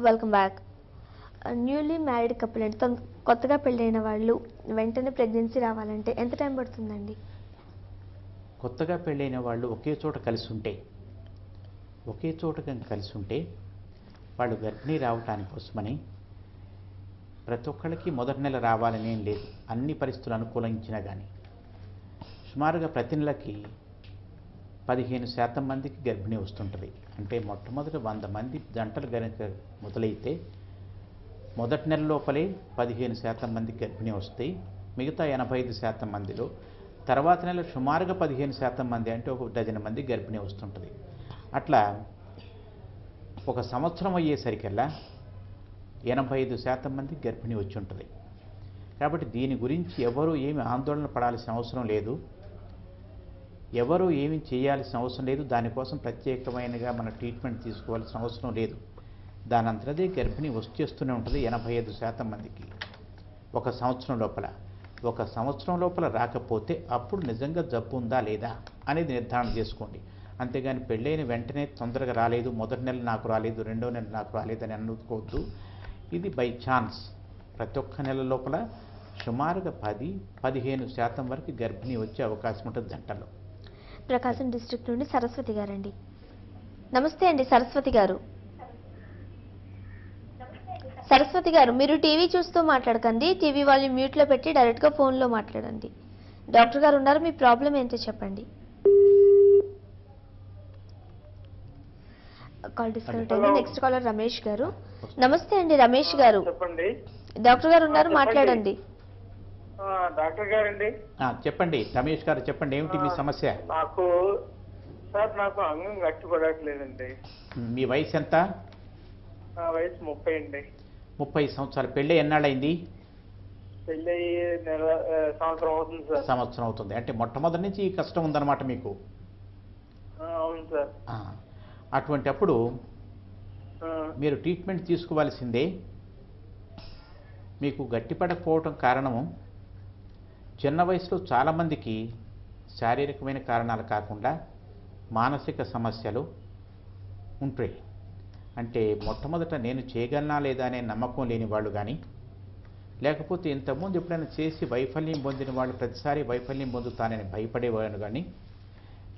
Welcome back. Newly married couple అంటే కొత్తగా పెళ్ళైన వాళ్ళు వెంటనే ప్రెగ్నెన్సీ రావాలంటే ఎంత టైం పడుతుందండి? కొత్తగా పెళ్ళైన వాళ్ళు ఒకే చోట కలిసి ఉంటే వాళ్ళు గర్భిణీ రావటానికి కోసమని ప్రతి ఒక్కళ్ళకి మొదటి నెల రావాలని ఏం లేదు. అన్ని పరిస్థితులు అనుకూలించినా కానీ సుమారుగా ప్రతి నెలకి 15% మందికి గర్భిణీ వస్తుంటుంది. అంటే మొట్టమొదటి 100 మంది జంటలు కనుక మొదలైతే మొదటి నెల లోపలే 15% మందికి గర్భిణీ వస్తాయి. మిగతా 85% మందిలో తర్వాత నెల సుమారుగా 15% మంది అంటే ఒక డజన్ మంది గర్భిణీ వస్తుంటుంది. అట్లా ఒక సంవత్సరం అయ్యేసరికల్లా 85% మంది గర్భిణీ వచ్చి ఉంటుంది. కాబట్టి దీని గురించి ఎవరు ఏమి ఆందోళన పడాల్సిన అవసరం లేదు, ఎవరు ఏమి చేయాల్సిన అవసరం లేదు. దానికోసం ప్రత్యేకమైనగా మన ట్రీట్మెంట్ తీసుకోవాల్సిన అవసరం లేదు. దాని అంతటదే గర్భిణీ వచ్చేస్తూనే ఉంటుంది 85% మందికి ఒక సంవత్సరం లోపల రాకపోతే అప్పుడు నిజంగా జబ్బు ఉందా లేదా అనేది నిర్ధారణ చేసుకోండి. అంతేగాని పెళ్ళైన వెంటనే తొందరగా రాలేదు, మొదటి నెల నాకు రాలేదు, రెండో నెల నాకు రాలేదని అనుకోవద్దు. ఇది బై ఛాన్స్. ప్రతి ఒక్క నెల లోపల సుమారుగా 10-15% వరకు గర్భిణీ వచ్చే అవకాశం ఉంటుంది జంటల్లో. ప్రకాశం డిస్ట్రిక్ట్ నుండి సరస్వతి గారండి. నమస్తే అండి సరస్వతి గారు. సరస్వతి గారు, మీరు టీవీ చూస్తూ మాట్లాడకండి, టీవీ వాళ్ళు మ్యూట్లో పెట్టి డైరెక్ట్గా ఫోన్లో మాట్లాడండి. డాక్టర్ గారు ఉన్నారు, మీ ప్రాబ్లం ఏంటో చెప్పండి. కాల్ డిస్కనెక్ట్ అయింది. నెక్స్ట్ కాలర్ రమేష్ గారు. నమస్తే అండి రమేష్ గారు. చెప్పండి. డాక్టర్ గారు ఉన్నారు, మాట్లాడండి. డాక్టర్ గారండి. చెప్పండి రమేష్ గారు, చెప్పండి ఏమిటి మీ సమస్య? నాకు అంగం గట్టిపడట్లేదండి. మీ వయసు ఎంత? నా వయసు 30 అండి. 30 సంవత్సరాలు. పెళ్ళి ఎన్నాళ్ళైంది? పెళ్ళి సంవత్సరం అవుతుంది సార్. సంవత్సరం అవుతుంది. అంటే మొట్టమొదటి నుంచి ఈ కష్టం ఉందన్నమాట మీకు. అవును సార్. అటువంటి అప్పుడు మీరు ట్రీట్మెంట్ తీసుకోవాల్సిందే. మీకు గట్టిపడకపోవటం కారణము చిన్న వయసులో చాలామందికి శారీరకమైన కారణాలు కాకుండా మానసిక సమస్యలు ఉంటాయి. అంటే మొట్టమొదట నేను చేయగలనా లేదా అనే నమ్మకం లేని వాళ్ళు కానీ, లేకపోతే ఇంతకుముందు ఎప్పుడైనా చేసి వైఫల్యం పొందిన వాళ్ళు ప్రతిసారి వైఫల్యం పొందుతానని భయపడేవాళ్ళు కానీ,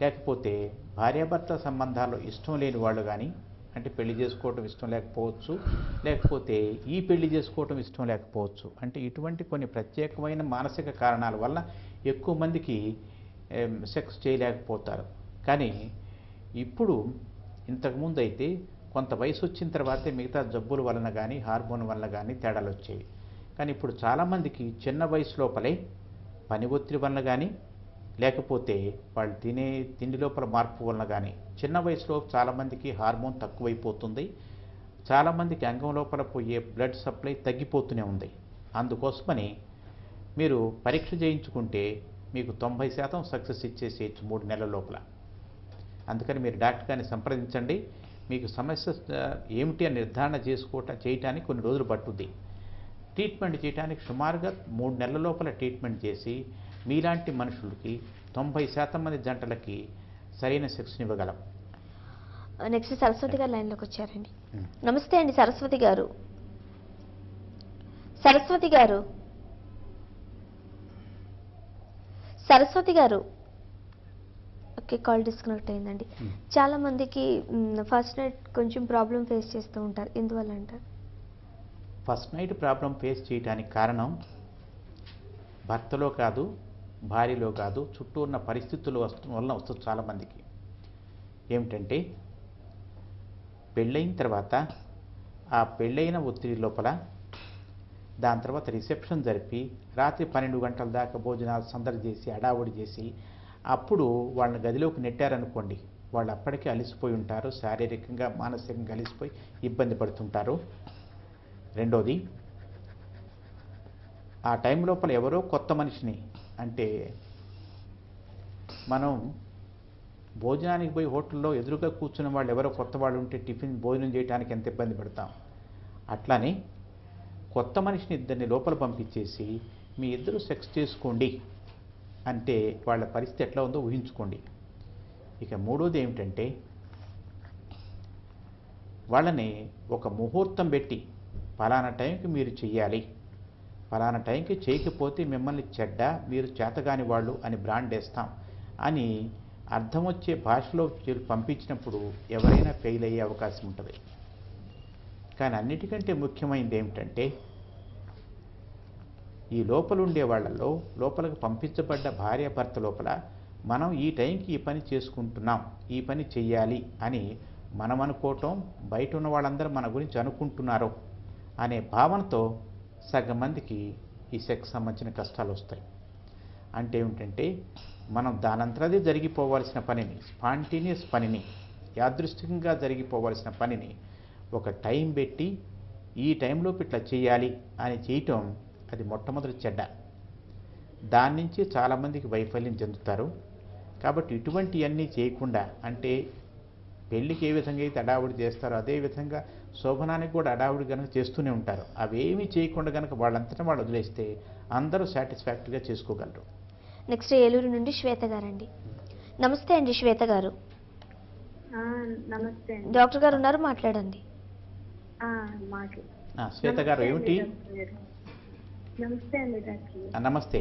లేకపోతే భార్యాభర్త సంబంధాల్లో ఇష్టం లేని వాళ్ళు కానీ, అంటే పెళ్లి చేసుకోవటం ఇష్టం లేకపోవచ్చు, లేకపోతే ఈ పెళ్లి చేసుకోవటం ఇష్టం లేకపోవచ్చు. అంటే ఇటువంటి కొన్ని ప్రత్యేకమైన మానసిక కారణాల వల్ల ఎక్కువ మందికి సెక్స్ చేయలేకపోతారు. కానీ ఇప్పుడు ఇంతకుముందు అయితే కొంత వయసు వచ్చిన తర్వాతే మిగతా జబ్బుల వలన కానీ హార్మోన్ వలన కానీ తేడాలు వచ్చేవి. కానీ ఇప్పుడు చాలామందికి చిన్న వయసు లోపలే పని ఒత్తిడి వలన కానీ, లేకపోతే వాళ్ళు తినే తిండి లోపల మార్పు వలన కానీ చిన్న వయసులో చాలామందికి హార్మోన్ తక్కువైపోతుంది. చాలామందికి అంగం లోపల పోయే బ్లడ్ సప్లై తగ్గిపోతూనే ఉంది. అందుకోసమని మీరు పరీక్ష చేయించుకుంటే మీకు 90% సక్సెస్ ఇచ్చేసేయచ్చు 3 నెలల లోపల. అందుకని మీరు డాక్టర్ గారిని సంప్రదించండి. మీకు సమస్య ఏమిటి అని నిర్ధారణ చేయటానికి కొన్ని రోజులు పట్టుద్ది. ట్రీట్మెంట్ చేయడానికి సుమారుగా 3 నెలల లోపల ట్రీట్మెంట్ చేసి మీలాంటి మనుషులకి 90% మంది జంటలకి సరైన సెక్స్ని ఇవ్వగలం. నెక్స్ట్ సరస్వతి గారు లైన్లోకి వచ్చారండి. నమస్తే అండి సరస్వతి గారు. సరస్వతి గారు, సరస్వతి గారు. ఓకే, కాల్ డిస్కనెక్ట్ అయిందండి. చాలా మందికి ఫస్ట్ నైట్ కొంచెం ప్రాబ్లం ఫేస్ చేస్తూ ఉంటారు, ఎందువల్ల అంటారు? ఫస్ట్ నైట్ ప్రాబ్లం ఫేస్ చేయడానికి కారణం భర్తలో కాదు, భార్యలో కాదు, చుట్టూ ఉన్న పరిస్థితుల వలన వస్తుంది చాలామందికి. ఏమిటంటే పెళ్ళైన తర్వాత ఆ పెళ్ళైన ఒత్తిడి లోపల దాని తర్వాత రిసెప్షన్ జరిపి రాత్రి 12 గంటల దాకా భోజనాలు సందడి చేసి హడావుడి చేసి అప్పుడు వాళ్ళని గదిలోకి నెట్టారనుకోండి, వాళ్ళు అప్పటికే అలసిపోయి ఉంటారు, శారీరకంగా మానసికంగా అలసిపోయి ఇబ్బంది పడుతుంటారు. రెండోది, ఆ టైం లోపల ఎవరో కొత్త మనిషిని, అంటే మనం భోజనానికి పోయి హోటల్లో ఎదురుగా కూర్చున్న వాళ్ళు ఎవరో కొత్త వాళ్ళు ఉంటే భోజనం చేయడానికి ఎంత ఇబ్బంది పడతాం. అట్లానే కొత్త మనిషిని ఇద్దరిని లోపల పంపించేసి మీ ఇద్దరు సెక్స్ చేసుకోండి అంటే వాళ్ళ పరిస్థితి ఎట్లా ఉందో ఊహించుకోండి. ఇక మూడోది ఏమిటంటే వాళ్ళని ఒక ముహూర్తం పెట్టి పలానా టైంకి మీరు చెయ్యాలి, పలానా టైంకి చేయకపోతే మిమ్మల్ని చెడ్డ, మీరు చేతగాని వాళ్ళు అని బ్రాండ్ వేస్తాం అని అర్థం వచ్చే భాషలో పంపించినప్పుడు ఎవరైనా ఫెయిల్ అయ్యే అవకాశం ఉంటుంది. కానీ అన్నిటికంటే ముఖ్యమైనది ఏమిటంటే ఈ లోపల ఉండే వాళ్ళల్లో లోపలికి పంపించబడ్డ భార్యాభర్త లోపల మనం ఈ టైంకి ఈ పని చేసుకుంటున్నాం, ఈ పని చెయ్యాలి అని మనం అనుకోవటం, బయట ఉన్న వాళ్ళందరూ మన గురించి అనుకుంటున్నారు అనే భావనతో సగం మందికి ఈ సెక్స్ సంబంధించిన కష్టాలు వస్తాయి. అంటే ఏమిటంటే మనం దానంతరదే జరిగిపోవాల్సిన పనిని, స్పాంటేనియస్ పనిని, యాదృష్టికంగా జరిగిపోవాల్సిన పనిని ఒక టైం పెట్టి ఈ టైంలోపు ఇట్లా చేయాలి అని చేయటం అది మొట్టమొదటి చెడ్డ. దాని నుంచి చాలామందికి వైఫల్యం చెందుతారు. కాబట్టి ఇటువంటివన్నీ చేయకుండా, అంటే పెళ్ళికి ఏ విధంగా అయితే అడావుడి చేస్తారో అదేవిధంగా శోభనానికి కూడా అడావుడి కనుక చేస్తూనే ఉంటారు. అవేమీ చేయకుండా కనుక వాళ్ళంతటా వాళ్ళు వదిలేస్తే అందరూ సాటిస్ఫాక్టరీగా చేసుకోగలరు. నెక్స్ట్ ఏలూరు నుండి శ్వేత గారండి. నమస్తే అండి శ్వేత గారు. నమస్తే అండి. డాక్టర్ గారు ఉన్నారు, మాట్లాడండి. శ్వేత గారు ఏమిటి? నమస్తే అండి డాక్టర్. నమస్తే.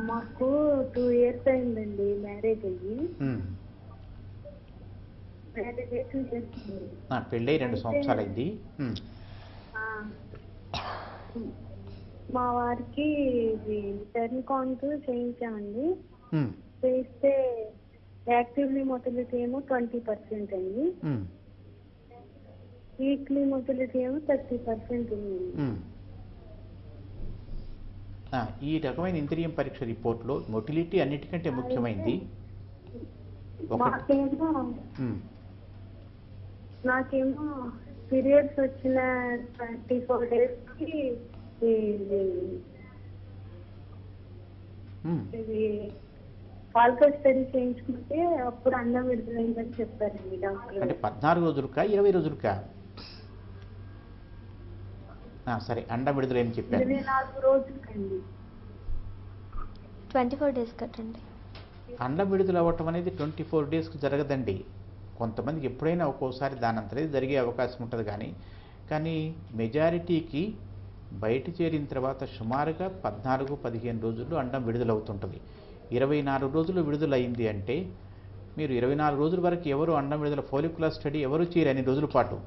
మాకు 2 years అయిందండి మ్యారేజ్ అయ్యి. పెళ్ళి 2 సంవత్సరాలు అయింది. మా వారికి టర్న్ కౌంట్ చేయించామండి. చేయిస్తే యాక్టివ్లీ మొటిలిటీ ఏమో 20% అండి, వీక్లీ మొటిలిటీ ఏమో 30% ఉంది. ఈ రకమైన ఇంద్రియం పరీక్ష రిపోర్ట్లో మొటిలిటీ అన్నిటికంటే ముఖ్యమైనది. నాకేమో పీరియడ్స్ వచ్చిన 24 days కి ఇది పాల్కో స్టడీ చేయించుకుంటే అప్పుడు అన్నం విడుదలైందని చెప్పారండి డాక్టర్. అంటే 14 రోజులకా 20 రోజులకా? సరే, అండ విడుదల ఏం చెప్పారు? 24 రోజులకండి. 24 days కట్టండి. అండం విడుదల అవ్వటం అనేది 24 daysకి జరగదండి. కొంతమందికి ఎప్పుడైనా ఒక్కోసారి దానంతరే జరిగే అవకాశం ఉంటుంది. కానీ మెజారిటీకి బయట చేరిన తర్వాత సుమారుగా 14-15 రోజుల్లో అండం విడుదలవుతుంటుంది. 24 రోజులు విడుదల అయింది అంటే మీరు 24 రోజుల వరకు ఎవరు అండం విడుదల ఫోలిక్యులర్ స్టడీ ఎవరు చేయరు అన్ని రోజుల పాటు.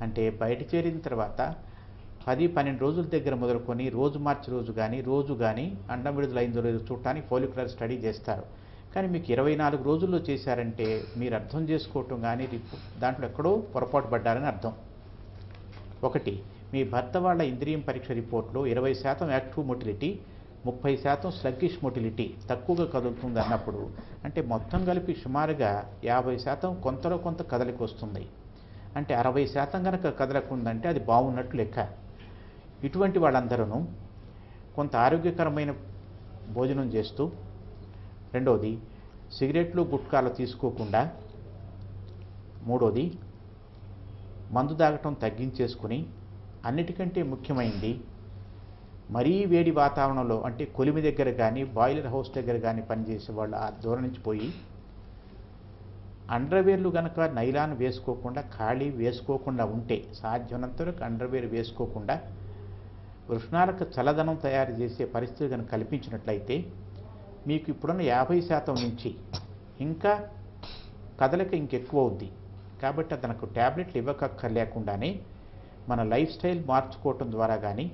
అంటే బయట చేరిన తర్వాత 10-12 రోజుల దగ్గర మొదలుకొని రోజు మార్చి రోజు కానీ అండం విడుదల అయిందో లేదో చూడటానికి ఫోలిక్యులర్ స్టడీ చేస్తారు. కానీ మీకు 24 రోజుల్లో చేశారంటే మీరు అర్థం చేసుకోవటం కానీ దాంట్లో ఎక్కడో పొరపాటు పడ్డారని అర్థం. ఒకటి, మీ భర్త వాళ్ళ ఇంద్రియం పరీక్ష రిపోర్ట్లో 20% యాక్టివ్ మొటిలిటీ, 30% స్లగ్గిష్ మొటిలిటీ, తక్కువగా కదులుతుంది అన్నప్పుడు అంటే మొత్తం కలిపి సుమారుగా 50% కొంతలో కొంత కదలిక వస్తుంది. అంటే 60% కనుక కదలకుందంటే అది బాగున్నట్టు లెక్క. ఇటువంటి వాళ్ళందరూ కొంత ఆరోగ్యకరమైన భోజనం చేస్తూ, రెండోది సిగరెట్లు గుట్కాలు తీసుకోకుండా, మూడోది మందు తాగటం తగ్గించేసుకుని, అన్నిటికంటే ముఖ్యమైనది మరీ వేడి వాతావరణంలో అంటే కొలిమి దగ్గర కానీ బాయిలర్ హౌస్ దగ్గర కానీ పనిచేసే వాళ్ళు ఆ దూరం నుంచి పోయి అండర్వేర్లు కనుక నైలాన్ వేసుకోకుండా ఖాళీ వేసుకోకుండా ఉంటే, సాధ్యమైనంత వరకు అండర్వేర్ వేసుకోకుండా వృషణాలకు చల్లదనం తయారు చేసే పరిస్థితి కనుక కల్పించినట్లయితే మీకు ఇప్పుడున్న 50% నుంచి ఇంకా కదలిక ఇంకెక్కువ అవుద్ది. కాబట్టి అతనికి ట్యాబ్లెట్లు ఇవ్వక్కర్లేకుండానే మన లైఫ్ స్టైల్ మార్చుకోవటం ద్వారా కానీ,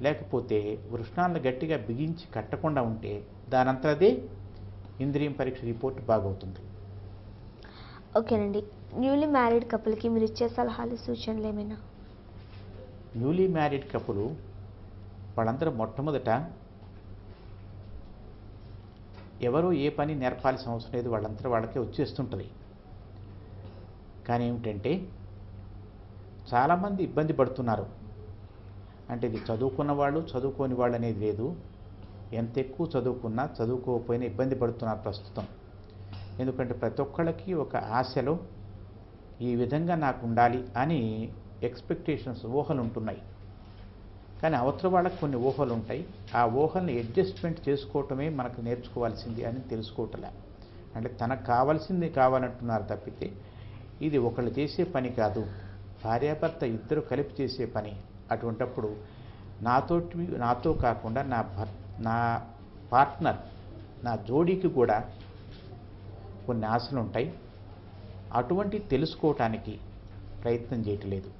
లేకపోతే వృషణాలను గట్టిగా బిగించి కట్టకుండా ఉంటే దానంతరదే ఇంద్రియం పరీక్ష రిపోర్ట్ బాగవుతుంది. ఓకేనండి. న్యూలీ మ్యారీడ్ కపుల్కి మీరు ఇచ్చే సలహాలు సూచనలు ఏమైనా? న్యూలీ మ్యారీడ్ కపుల్ వాళ్ళందరూ మొట్టమొదట ఎవరో ఏ పని నేర్పాల్సిన అవసరం లేదు, వాళ్ళంతా వాళ్ళకే వచ్చేస్తుంటుంది. కానీ ఏమిటంటే చాలామంది ఇబ్బంది పడుతున్నారు. అంటే ఇది చదువుకున్న వాళ్ళు చదువుకోని వాళ్ళు అనేది లేదు. ఎంత ఎక్కువ చదువుకున్నా చదువుకోకపోయినా ఇబ్బంది పడుతున్నారు ప్రస్తుతం. ఎందుకంటే ప్రతి ఒక్కళ్ళకి ఒక ఆశలో ఈ విధంగా నాకు ఉండాలి అని ఎక్స్పెక్టేషన్స్, ఊహలు ఉంటున్నాయి. కానీ అవతల వాళ్ళకి కొన్ని ఊహలు ఉంటాయి. ఆ ఊహల్ని అడ్జస్ట్మెంట్ చేసుకోవటమే మనకు నేర్చుకోవాల్సింది అని తెలుసుకోవటలే. అంటే తనకు కావాల్సింది కావాలంటున్నారు తప్పితే ఇది ఒకళ్ళు చేసే పని కాదు, భార్యాభర్త ఇద్దరు కలిపి చేసే పని. అటువంటప్పుడు నాతో కాకుండా నా పార్ట్నర్, నా జోడీకి కూడా కొన్ని ఆశలు ఉంటాయి. అటువంటి తెలుసుకోవటానికి ప్రయత్నం చేయట్లేదు.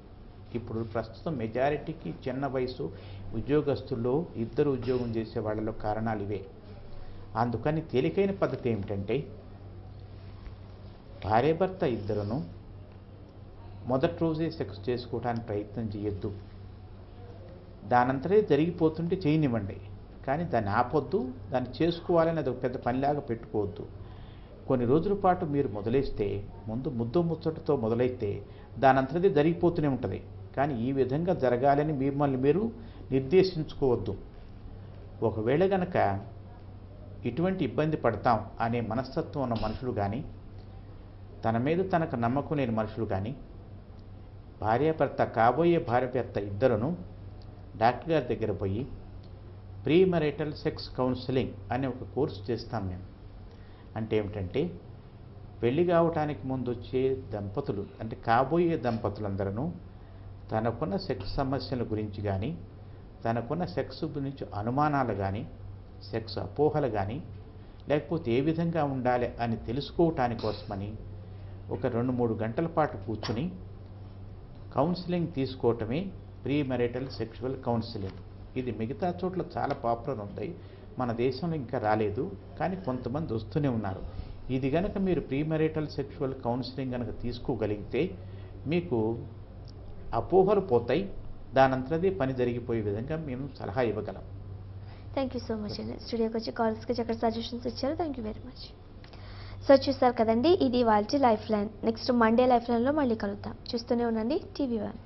ఇప్పుడు ప్రస్తుతం మెజారిటీకి చిన్న వయసు ఉద్యోగస్తుల్లో ఇద్దరు ఉద్యోగం చేసే వాళ్ళలో కారణాలు ఇవే. అందుకని తేలికైన పద్ధతి ఏమిటంటే, భార్యాభర్త ఇద్దరును మొదటి రోజే సెక్స్ చేసుకోవడానికి ప్రయత్నం చేయొద్దు. దానంతరే జరిగిపోతుంటే చేయనివ్వండి, కానీ దాన్ని ఆపొద్దు. దాన్ని చేసుకోవాలని అది ఒక పెద్ద పనిలాగా పెట్టుకోవద్దు. కొన్ని రోజుల పాటు మీరు మొదలేస్తే, ముందు ముద్దు ముచ్చటతో మొదలైతే దానంతరదే జరిగిపోతూనే ఉంటుంది. కానీ ఈ విధంగా జరగాలని మిమ్మల్ని మీరు నిర్దేశించుకోవద్దు. ఒకవేళ గనక ఇటువంటి ఇబ్బంది పడతాం అనే మనస్తత్వం ఉన్న మనుషులు కానీ, తన మీద తనకు నమ్మకం లేని మనుషులు కానీ, కాబోయే భార్యాభర్త ఇద్దరును డాక్టర్ గారి దగ్గర పోయి ప్రీ మ్యారిటల్ సెక్స్ కౌన్సిలింగ్ అనే ఒక కోర్సు చేస్తాం మేము. అంటే ఏమిటంటే, పెళ్లి కావటానికి ముందు వచ్చే దంపతులు, అంటే కాబోయే దంపతులందరూ తనకున్న సెక్స్ సమస్యల గురించి కానీ, తనకున్న సెక్స్ గురించి అనుమానాలు కానీ, సెక్స్ అపోహలు కానీ, లేకపోతే ఏ విధంగా ఉండాలి అని తెలుసుకోవటాని కోసమని ఒక 2-3 గంటల పాటు కూర్చుని కౌన్సిలింగ్ తీసుకోవటమే ప్రీ మ్యారిటల్ సెక్షువల్ కౌన్సిలింగ్. ఇది మిగతా చోట్ల చాలా పాపులర్ ఉంది, మన దేశంలో ఇంకా రాలేదు, కానీ కొంతమంది వస్తూనే ఉన్నారు. ఇది కనుక మీరు ప్రీ మ్యారిటల్ సెక్షువల్ కౌన్సిలింగ్ కనుక తీసుకోగలిగితే మీకు అపోహలు పోతాయి, దానంతరదే పని జరిగిపోయే విధంగా మేము సలహా ఇవ్వగలం. థ్యాంక్ యూ సో మచ్ అండి. స్టూడియోకి వచ్చి కాల్స్కి చక్కటి సజెషన్స్ ఇచ్చారు. Thank you very much. So చూస్తారు కదండి, ఇది వాళ్ళ life line. Next Monday life లైన్లో మళ్ళీ కలుద్దాం. చూస్తూనే ఉండండి TV1.